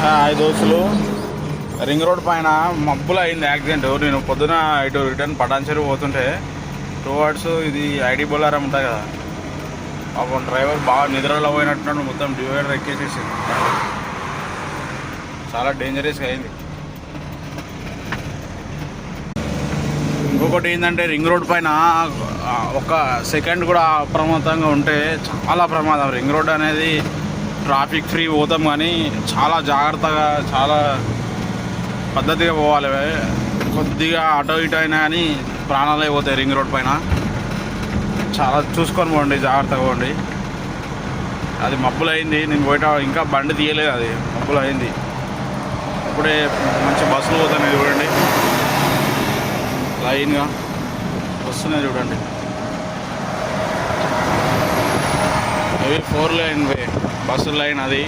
Hi దోస్తులు, ring road పైన మబ్బులు అయింది యాక్సిడెంట్. నేను పొద్దున ఇటు రిటర్న్ పటాన్చెరు పోతుంటే టువర్డ్స్ ఇది ఐడి బొల్లారం ఉంటుంది కదా, పాపం డ్రైవర్ బాగా నిద్రలో పోయినట్టున్నాడు, మొత్తం డివైడర్ ఎక్కేసేసింది. చాలా డేంజరస్గా అయింది. ఇంకొకటి ఏంటంటే రింగ్ రోడ్ పైన ఒక సెకండ్ కూడా అప్రమత్తంగా ఉంటే చాలా ప్రమాదం. రింగ్ రోడ్ అనేది ట్రాఫిక్ ఫ్రీ పోతాం, కానీ చాలా జాగ్రత్తగా చాలా పద్ధతిగా పోవాలి. కొద్దిగా అటో ఇటో అయినా కానీ ప్రాణాలే పోతాయి రింగ్ రోడ్ పైన. చాలా చూసుకొని పోండి, జాగ్రత్తగా పోండి. అది మబ్బులు అయింది, నేను పోయేట ఇంకా బండి తీయలేదు, అది మబ్బులు అయింది. ఇప్పుడే మంచి బస్సులు పోతున్నాయి చూడండి, లైన్గా వస్తున్నాయి చూడండి. అవి 4 లైన్ వే బస్సు లైన్ అది.